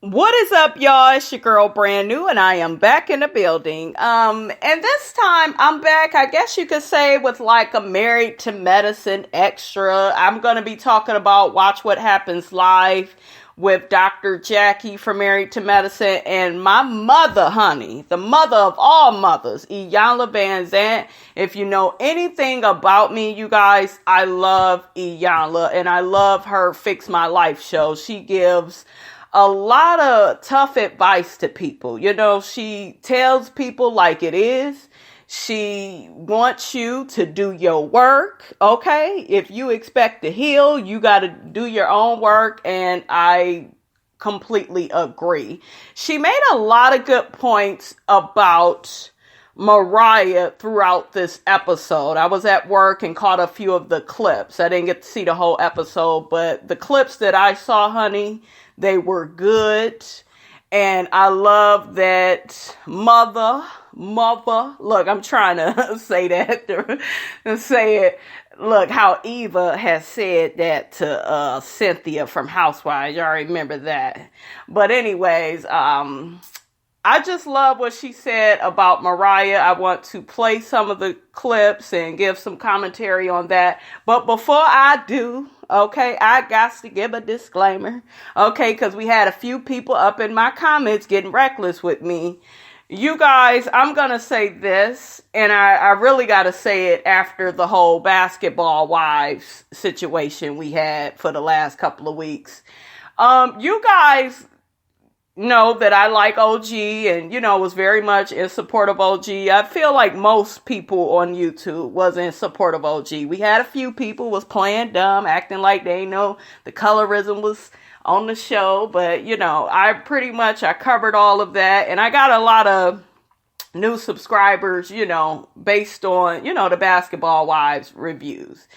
What is up, y'all? It's your girl Brand New, and I am back in the building. And this time I'm back, I guess you could say, with like a Married to Medicine extra. I'm gonna be talking about Watch What Happens Live with Dr. Jackie from Married to Medicine and my mother, honey, the mother of all mothers, Iyanla Van Zant. If you know anything about me, you guys, I love Iyanla, and I love her Fix My Life show. She gives a lot of tough advice to people. You know, she tells people like it is. She wants you to do your work, okay? If you expect to heal, you got to do your own work, and I completely agree. She made a lot of good points about Mariah throughout this episode. I was at work and caught a few of the clips. I didn't get to see the whole episode, but the clips that I saw, honey, they were good. And I love that mother, look, I'm trying to say that, to say it. Look, how Eva has said that to Cynthia from Housewives. Y'all remember that. But anyways, I just love what she said about Mariah. I want to play some of the clips and give some commentary on that. But before I do, okay, I got to give a disclaimer. Okay, because we had a few people up in my comments getting reckless with me. You guys, I'm going to say this, and I really got to say it after the whole basketball wives situation we had for the last couple of weeks. You guys know that I like OG and, was very much in support of OG. I feel like most people on YouTube was in support of OG. We had a few people was playing dumb, acting like they know the colorism was on the show. But, I covered all of that. And I got a lot of new subscribers, based on, the Basketball Wives reviews.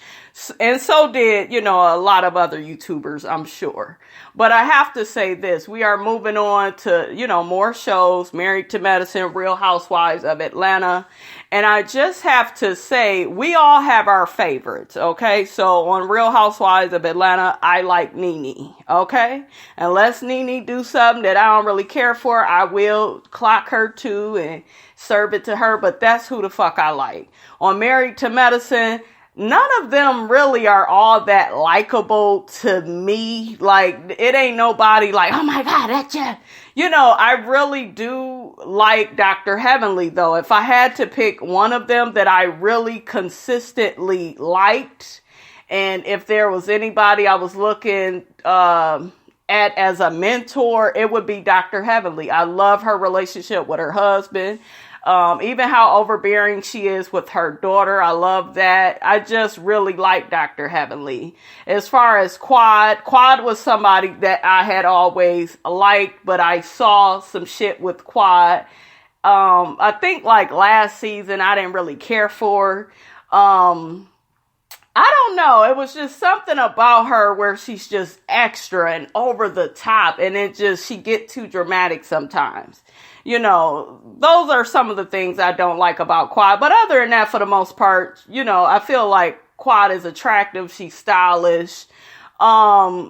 And so did, a lot of other YouTubers, I'm sure. But I have to say this. We are moving on to, more shows, Married to Medicine, Real Housewives of Atlanta. And I just have to say, we all have our favorites, okay? So on Real Housewives of Atlanta, I like Nene, okay? Unless Nene do something that I don't really care for, I will clock her too and serve it to her. But that's who the fuck I like. On Married to Medicine, none of them really are all that likable to me. Like, it ain't nobody like, oh my God, that's just, I really do like Dr. Heavenly, though. If I had to pick one of them that I really consistently liked, and if there was anybody I was looking at as a mentor, it would be Dr. Heavenly. I love her relationship with her husband. Even how overbearing she is with her daughter. I love that. I just really like Dr. Heavenly. As far as Quad was somebody that I had always liked, but I saw some shit with Quad. I think like last season I didn't really care for. I don't know. It was just something about her where she's just extra and over the top, and she get too dramatic sometimes. Those are some of the things I don't like about Quad. But other than that, for the most part, I feel like Quad is attractive. She's stylish.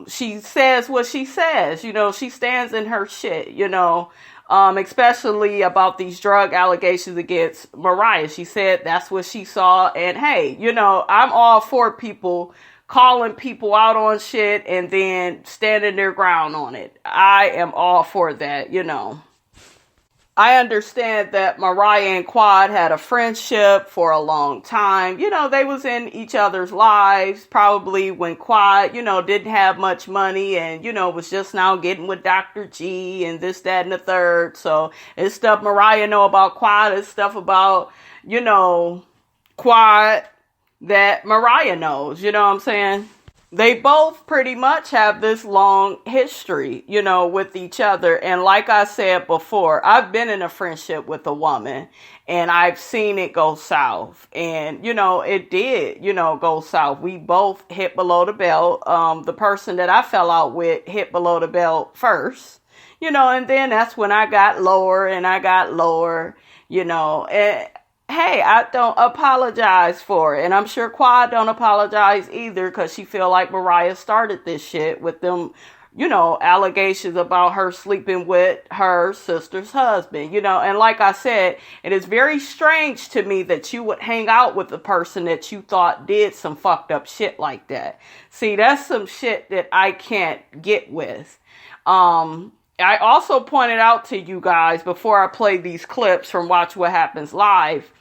She says what she says. She stands in her shit, especially about these drug allegations against Mariah. She said that's what she saw. And hey, I'm all for people calling people out on shit and then standing their ground on it. I am all for that, I understand that Mariah and Quad had a friendship for a long time. They was in each other's lives, probably when Quad, didn't have much money and, was just now getting with Dr. G and this, that, and the third. So it's stuff Mariah know about Quad. It's stuff about, Quad that Mariah knows. You know what I'm saying? They both pretty much have this long history, with each other. And like I said before, I've been in a friendship with a woman and I've seen it go south. And, it did, go south. We both hit below the belt. The person that I fell out with hit below the belt first, and then that's when I got lower and I got lower, and hey, I don't apologize for it. And I'm sure Quad don't apologize either because she feel like Mariah started this shit with them allegations about her sleeping with her sister's husband, and like I said, it is very strange to me that you would hang out with a person that you thought did some fucked up shit like that. See, that's some shit that I can't get with. I also pointed out to you guys before I played these clips from Watch What Happens Live,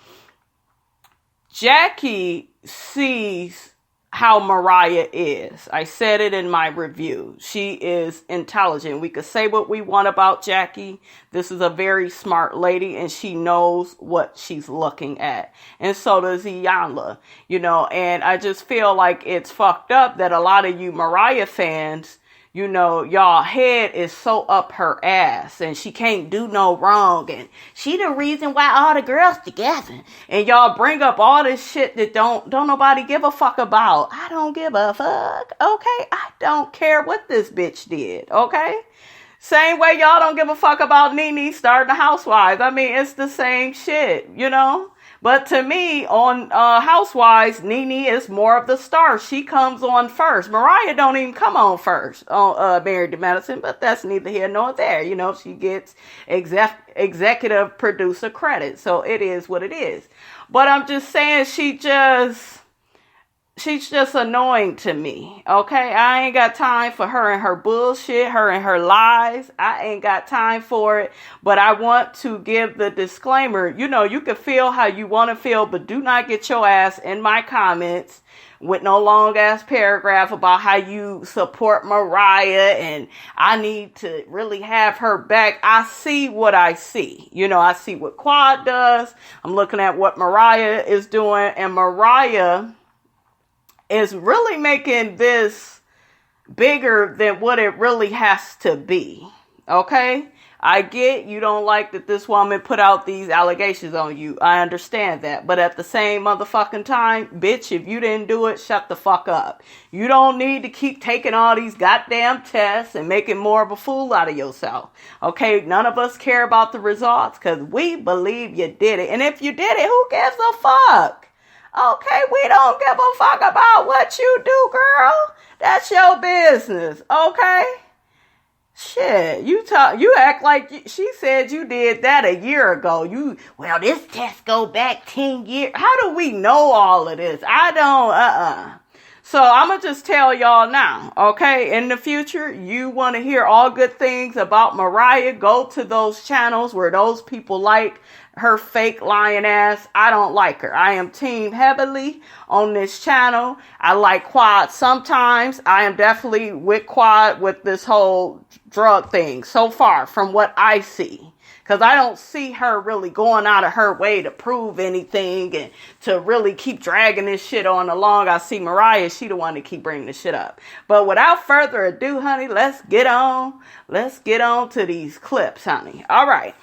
Jackie sees how Mariah is. I said it in my review. She is intelligent. We could say what we want about Jackie. This is a very smart lady, and she knows what she's looking at. And so does Iyanla, and I just feel like it's fucked up that a lot of you Mariah fans, y'all head is so up her ass and she can't do no wrong and she the reason why all the girls together, and y'all bring up all this shit that don't nobody give a fuck about. I don't give a fuck, okay? I don't care what this bitch did, okay? Same way y'all don't give a fuck about Nene starting the Housewives. I mean, it's the same shit, But to me, on Housewives, Nene is more of the star. She comes on first. Mariah don't even come on first on Married to Medicine, but that's neither here nor there. She gets executive producer credit. So it is what it is. But I'm just saying she's just annoying to me, okay? I ain't got time for her and her bullshit, her and her lies. I ain't got time for it, but I want to give the disclaimer. You can feel how you want to feel, but do not get your ass in my comments with no long-ass paragraph about how you support Mariah and I need to really have her back. I see what I see. I see what Quad does. I'm looking at what Mariah is doing, and Mariah is really making this bigger than what it really has to be. Okay? I get you don't like that this woman put out these allegations on you. I understand that. But at the same motherfucking time, bitch, if you didn't do it, shut the fuck up. You don't need to keep taking all these goddamn tests and making more of a fool out of yourself. Okay? None of us care about the results because we believe you did it. And if you did it, who gives a fuck? Okay, we don't give a fuck about what you do, girl. That's your business, okay? Shit, you act like she said you did that a year ago. This test go back 10 years. How do we know all of this? I don't, So I'm going to just tell y'all now, okay? In the future, you want to hear all good things about Mariah, go to those channels where those people like her fake lying ass. I don't like her. I am team heavily on this channel. I like Quad sometimes. I am definitely with Quad with this whole drug thing so far from what I see. Because I don't see her really going out of her way to prove anything and to really keep dragging this shit on along. I see Mariah, she the one to keep bringing this shit up. But without further ado, honey, let's get on to these clips, honey. All right.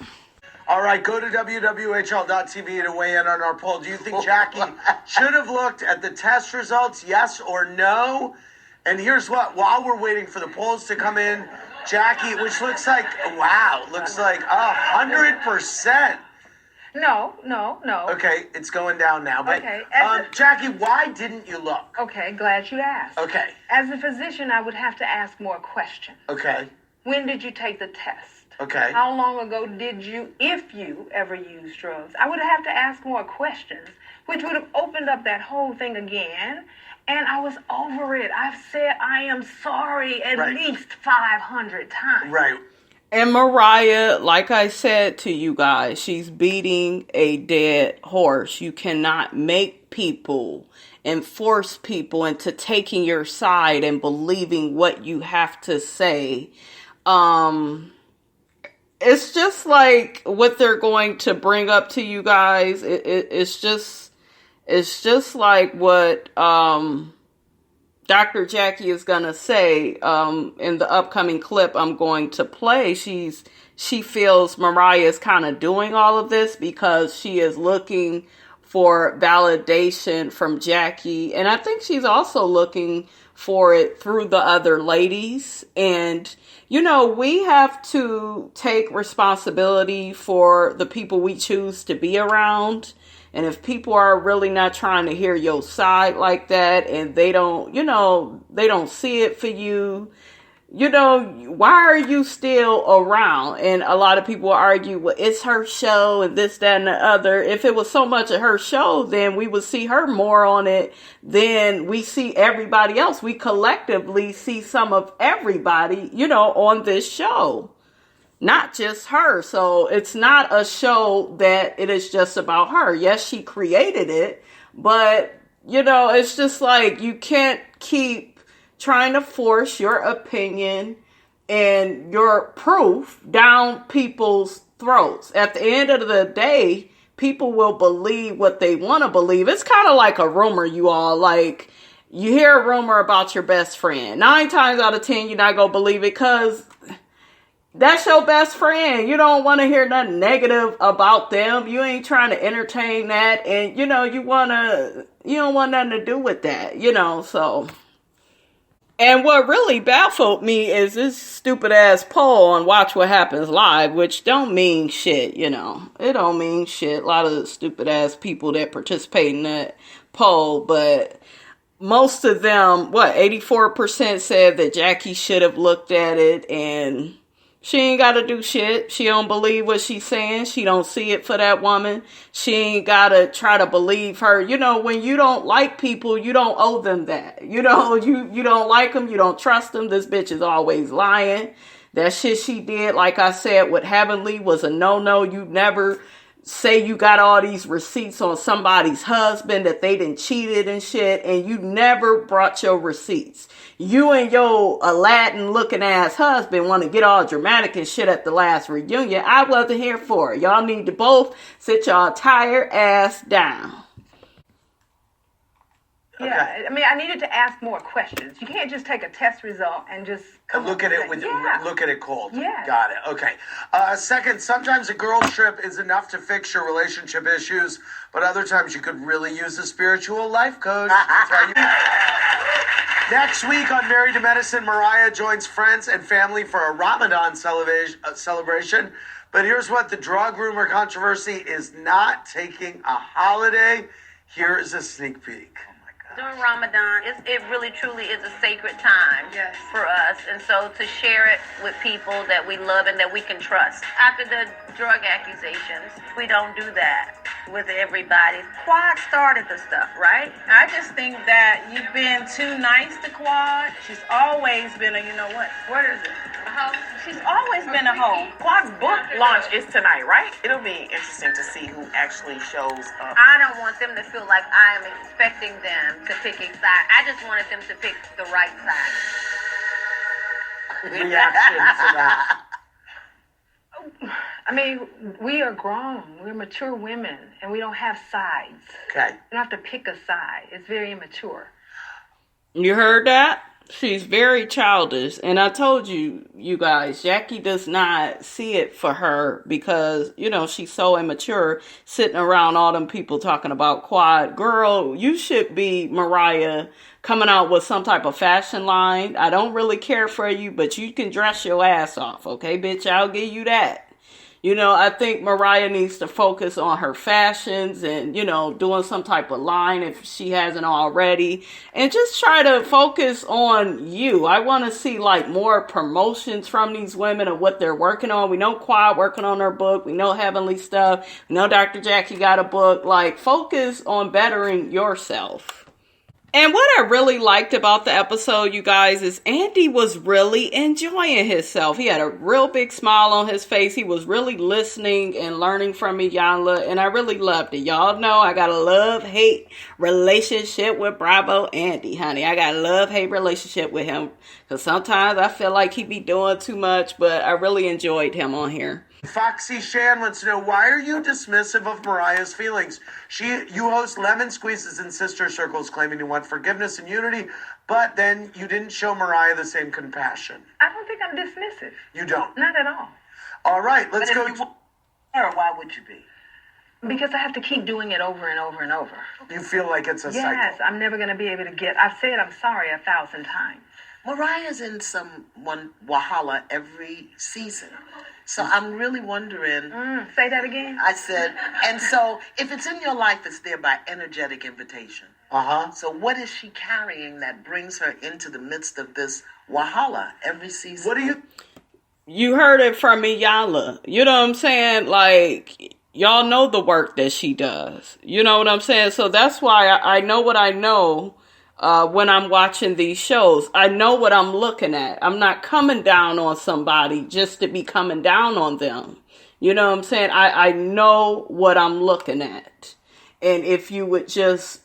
All right, go to Wwhl.tv to weigh in on our poll. Do you think Jackie should have looked at the test results, yes or no? And here's what, while we're waiting for the polls to come in, Jackie, which looks like 100%. No. Okay, it's going down now. But, okay. Jackie, why didn't you look? Okay, glad you asked. Okay. As a physician, I would have to ask more questions. Okay. When did you take the test? Okay. How long ago did you, if you ever used drugs? I would have to ask more questions, which would have opened up that whole thing again. And I was over it. I've said I am sorry at least 500 times. Right. And Mariah, like I said to you guys, she's beating a dead horse. You cannot make people and force people into taking your side and believing what you have to say. It's just like what they're going to bring up to you guys. It's just like what Dr. Jackie is going to say in the upcoming clip I'm going to play. She feels Mariah is kind of doing all of this because she is looking for validation from Jackie. And I think she's also looking for it through the other ladies. And, we have to take responsibility for the people we choose to be around. And if people are really not trying to hear your side like that and they don't see it for you, why are you still around? And a lot of people argue, well, it's her show and this, that, and the other. If it was so much of her show, then we would see her more on it than we see everybody else. We collectively see some of everybody, on this show, not just her. So it's not a show that it is just about her. Yes, she created it, but, it's just like you can't keep trying to force your opinion and your proof down people's throats. At the end of the day, people will believe what they want to believe. It's kind of like a rumor, you all. Like, you hear a rumor about your best friend. 9 times out of 10, you're not going to believe it because that's your best friend. You don't want to hear nothing negative about them. You ain't trying to entertain that. And, you don't want nothing to do with that, so... And what really baffled me is this stupid ass poll on Watch What Happens Live, which don't mean shit, It don't mean shit. A lot of stupid ass people that participate in that poll, but most of them, 84% said that Jackie should have looked at it, and she ain't got to do shit. She don't believe what she's saying. She don't see it for that woman. She ain't got to try to believe her. When you don't like people, you don't owe them that. You don't like them. You don't trust them. This bitch is always lying. That shit she did, like I said, with Heavenly was a no-no. You never say you got all these receipts on somebody's husband that they done cheated and shit, and you never brought your receipts. You and your Aladdin looking ass husband want to get all dramatic and shit at the last reunion. I wasn't here for it. Y'all need to both sit y'all tired ass down. Yeah, I mean, I needed to ask more questions. You can't just take a test result and just look at it look at it cold. Yeah. Got it. Okay. Second, sometimes a girl trip is enough to fix your relationship issues, but other times you could really use a spiritual life coach. Next week on Married to Medicine, Mariah joins friends and family for a Ramadan celebration. But here's what: the drug rumor controversy is not taking a holiday. Here is a sneak peek. During Ramadan, it really truly is a sacred time for us. And so to share it with people that we love and that we can trust. After the drug accusations, we don't do that with everybody. Quad started the stuff, right? I just think that you've been too nice to Quad. She's always been a, What is it? A hoe? She's always been a hoe. Quad's book launch is tonight, right? It'll be interesting to see who actually shows up. I don't want them to feel like I am expecting them to pick a side. I just wanted them to pick the right side. Reaction to that. I mean, we are grown. We're mature women, and we don't have sides. Okay. You don't have to pick a side. It's very immature. You heard that? She's very childish. And I told you, you guys, Jackie does not see it for her because, she's so immature sitting around all them people talking about Quad. Girl, you should be, Mariah, coming out with some type of fashion line. I don't really care for you, but you can dress your ass off, okay, bitch? I'll give you that. I think Mariah needs to focus on her fashions and, doing some type of line if she hasn't already. And just try to focus on you. I want to see, more promotions from these women and what they're working on. We know Quad working on her book. We know Heavenly stuff. We know Dr. Jackie got a book. Focus on bettering yourself. And what I really liked about the episode, you guys, is Andy was really enjoying himself. He had a real big smile on his face. He was really listening and learning from Iyanla, and I really loved it. Y'all know I got a love-hate relationship with Bravo Andy, honey. I got a love-hate relationship with him because sometimes I feel like he be doing too much, but I really enjoyed him on here. Foxy Shan wants to know, why are you dismissive of Mariah's feelings? You host Lemon Squeezes in Sister Circles, claiming you want forgiveness and unity, but then you didn't show Mariah the same compassion. I don't think I'm dismissive. You don't? Not at all. All right, let's go. Or why would you be? Because I have to keep doing it over and over and over. You feel like it's a cycle? Yes, I'm never going to be able to I've said I'm sorry 1,000 times. Mariah's in one Wahala every season. So I'm really wondering. Say that again. I said, and so if it's in your life, it's there by energetic invitation. Uh-huh. So what is she carrying that brings her into the midst of this Wahala every season. What do You heard it from Iyanla. You know what I'm saying? Like, y'all know the work that she does. You know what I'm saying? So that's why I know what I know when I'm watching these shows. I know what I'm looking at. I'm not coming down on somebody just to be coming down on them. You know what I'm saying? I know what I'm looking at. And if you would just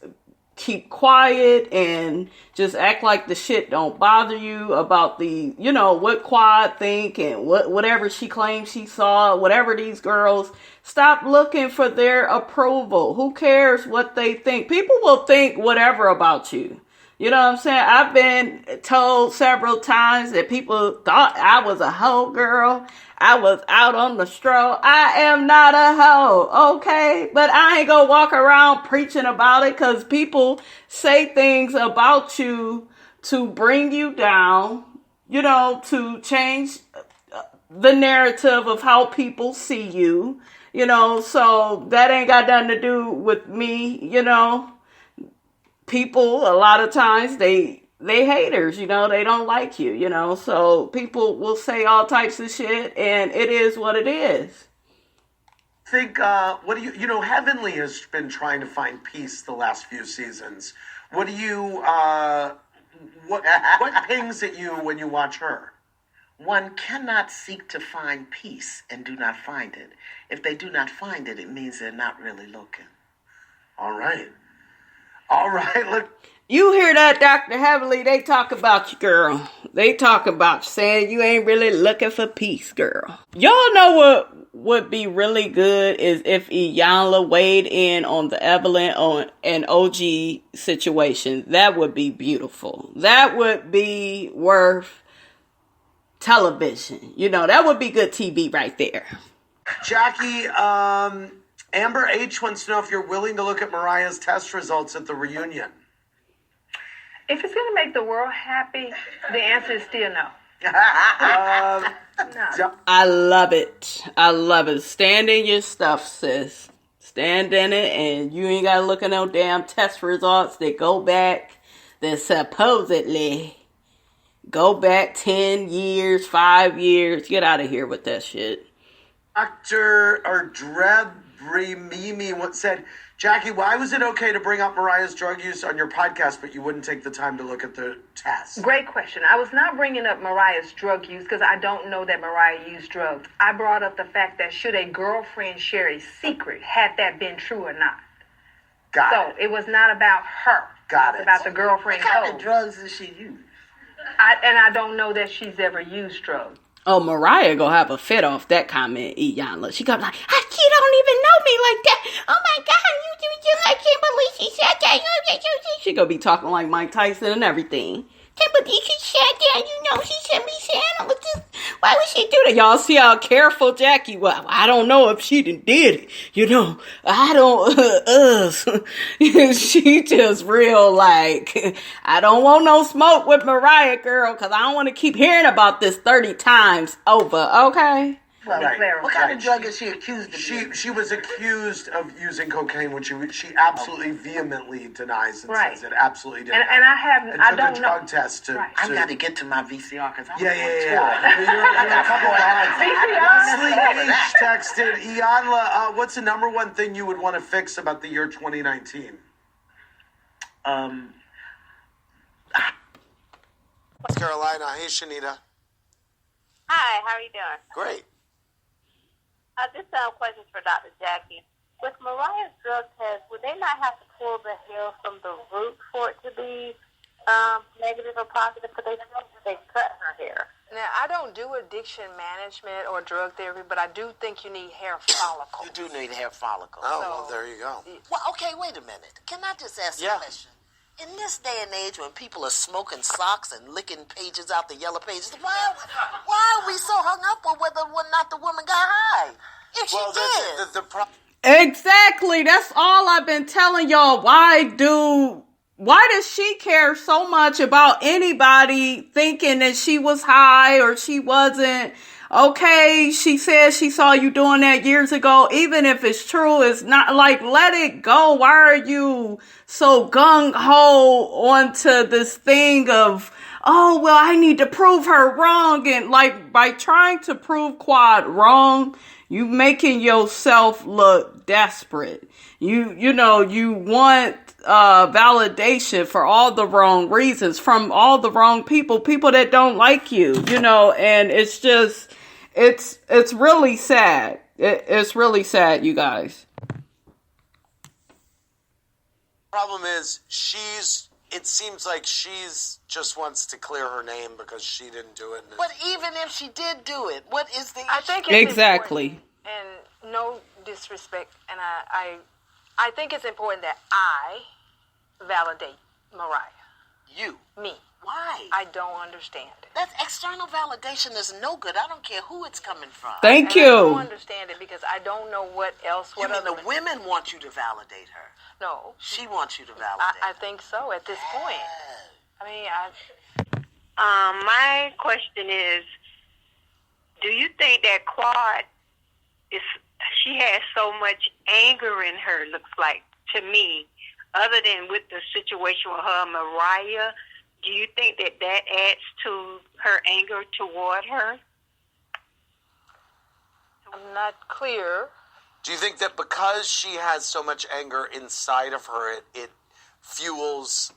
keep quiet and just act like the shit don't bother you about the, you know, what Quad think and whatever she claims she saw, whatever these girls, stop looking for their approval. Who cares what they think? People will think whatever about you. You know what I'm saying? I've been told several times that people thought I was a hoe girl. I was out on the stroll. I am not a hoe, okay? But I ain't gonna walk around preaching about it because people say things about you to bring you down, you know, to change the narrative of how people see you, you know, so that ain't got nothing to do with me, you know. People, a lot of times, they haters, you know, they don't like you, you know, so people will say all types of shit, and it is what it is. think, what do you know, Heavenly has been trying to find peace the last few seasons. What do you, what pings at you when you watch her? One cannot seek to find peace and do not find it. If they do not find it, it means they're not really looking. All right. All right, look. You hear that, Dr. Heavenly? They talk about you, girl. They talk about you, saying you ain't really looking for peace, girl. Y'all know what would be really good is if Iyanla weighed in on the Evelyn and OG situation. That would be beautiful. That would be worth television. You know, that would be good TV right there. Jackie, Amber H wants to know if you're willing to look at Mariah's test results at the reunion. If it's going to make the world happy, the answer is still no. No. I love it. I love it. Stand in your stuff, sis. Stand in it, and you ain't got to look at no damn test results that go back, that supposedly go back 10 years, 5 years. Get out of here with that shit. Dr. or Drebri Mimi once said, Jackie, why was it okay to bring up Mariah's drug use on your podcast, but you wouldn't take the time to look at the test? Great question. I was not bringing up Mariah's drug use because I don't know that Mariah used drugs. I brought up the fact that should a girlfriend share a secret, had that been true or not. Got it. So it was not about her. Got it was it. about the girlfriend What kind code. of drugs does she use? I don't know that she's ever used drugs. Oh, Mariah gonna have a fit off that comment, Iyanla. She gonna be like, she don't even know me like that. Oh my God, I can't believe she said that. She gonna be talking like Mike Tyson and everything. Can't believe she said that. You know, she shouldn't be saying it. Why would she do that? Y'all see how careful Jackie was. I don't know if she did it. You know, I don't, she just real like, I don't want no smoke with Mariah, girl, because I don't want to keep hearing about this 30 times over, okay? Well, Right. What kind of drug is she accused of using? She was accused of using cocaine, which she absolutely vehemently denies and Right. says it absolutely did. And I took don't a know. drug test to. Right. I got to get to my VCR because I'm Yeah. on tour. You're a couple of VCR? Sleep H texted, Iyanla, what's the number one thing you would want to fix about the year 2019? North Carolina. Hey, Shanita. Hi, how are you doing? Great. Just questions for Dr. Jackie. With Mariah's drug test, would they not have to pull the hair from the root for it to be negative or positive? Because they cut her hair. Now, I don't do addiction management or drug therapy, but I do think you need hair follicles. You do need hair follicles. Oh, well, there you go. Well, okay, wait a minute. Can I just ask a question? In this day and age when people are smoking socks and licking pages out the yellow pages, why are we so hung up on whether or not the woman got high? If she did. Exactly. That's all I've been telling y'all. Why does she care so much about anybody thinking that she was high or she wasn't? Okay, she says she saw you doing that years ago. Even if it's true, it's not like, let it go. Why are you so gung-ho onto this thing of, oh, well, I need to prove her wrong. And like by trying to prove Quad wrong, you making yourself look desperate. You know, you want validation for all the wrong reasons from all the wrong people that don't like you, you know, and it's just, it's really sad. It's really sad, you guys. Problem is, it seems like she's just wants to clear her name because she didn't do it. But even if she did do it, what is the issue? I think it's exactly. And no disrespect, and I think it's important that I validate Mariah. You? Me. Why? I don't understand it. That external validation is no good. I don't care who it's coming from. Thank you. I don't understand it because I don't know what else. You mean the women want you to validate her? No. She wants you to validate I think so at this point. I mean, my question is, do you think that Quad she has so much anger in her, looks like, to me, other than with the situation with her, Mariah, do you think that adds to her anger toward her? I'm not clear. Do you think that because she has so much anger inside of her, it fuels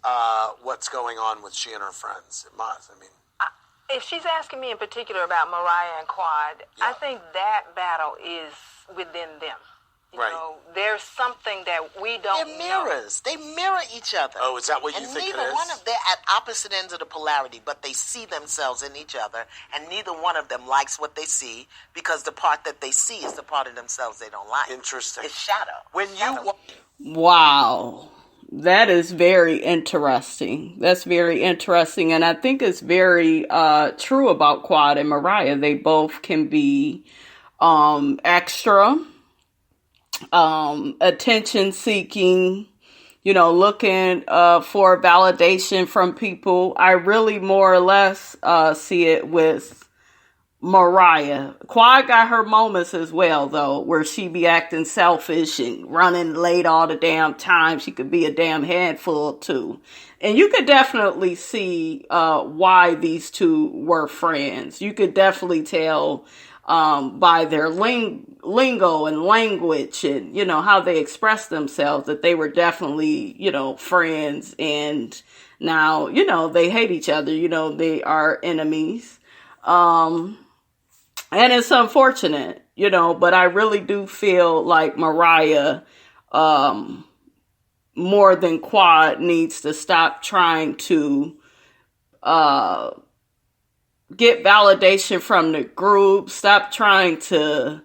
what's going on with she and her friends? It must. I mean, if she's asking me in particular about Mariah and Quad, I think that battle is within them. You know, there's something that we don't know. They're mirrors. They mirror each other. Oh, is that what you think it is? And neither one of them, they're at opposite ends of the polarity, but they see themselves in each other, and neither one of them likes what they see because the part that they see is the part of themselves they don't like. Interesting. It's shadow. When you... Wow. That is very interesting. That's very interesting. And I think it's very true about Quad and Mariah. They both can be extra, attention seeking, you know, looking for validation from people. I really more or less see it with Mariah. Quad got her moments as well, though, where she be acting selfish and running late all the damn time. She could be a damn handful too. And you could definitely see why these two were friends. You could definitely tell by their lingo and language and, you know, how they express themselves that they were definitely, you know, friends. And now, you know, they hate each other. You know, they are enemies. And it's unfortunate, you know, but I really do feel like Mariah, more than Quad, needs to stop trying to get validation from the group. Stop trying to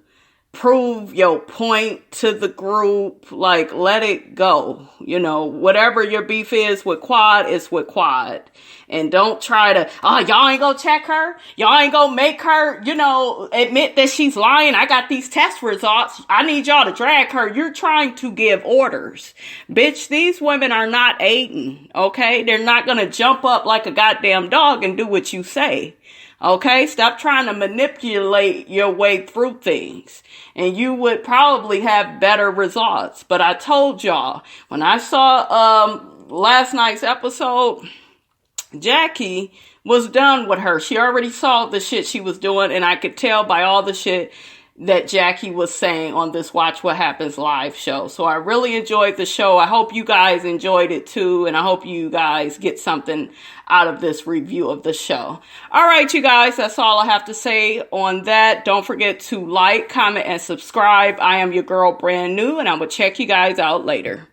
prove your point to the group. Like, let it go. You know, whatever your beef is with Quad, it's with Quad. And don't try to, y'all ain't gonna check her. Y'all ain't gonna make her, you know, admit that she's lying. I got these test results. I need y'all to drag her. You're trying to give orders. Bitch, these women are not aiding, okay? They're not gonna jump up like a goddamn dog and do what you say. Okay, stop trying to manipulate your way through things. And you would probably have better results. But I told y'all, when I saw last night's episode, Jackie was done with her. She already saw the shit she was doing, and I could tell by all the shit that Jackie was saying on this Watch What Happens live show. So I really enjoyed the show. I hope you guys enjoyed it too, and I hope you guys get something out of this review of the show. All right, you guys, that's all I have to say on that. Don't forget to like, comment, and subscribe. I am your girl, Brand New, and I will check you guys out later.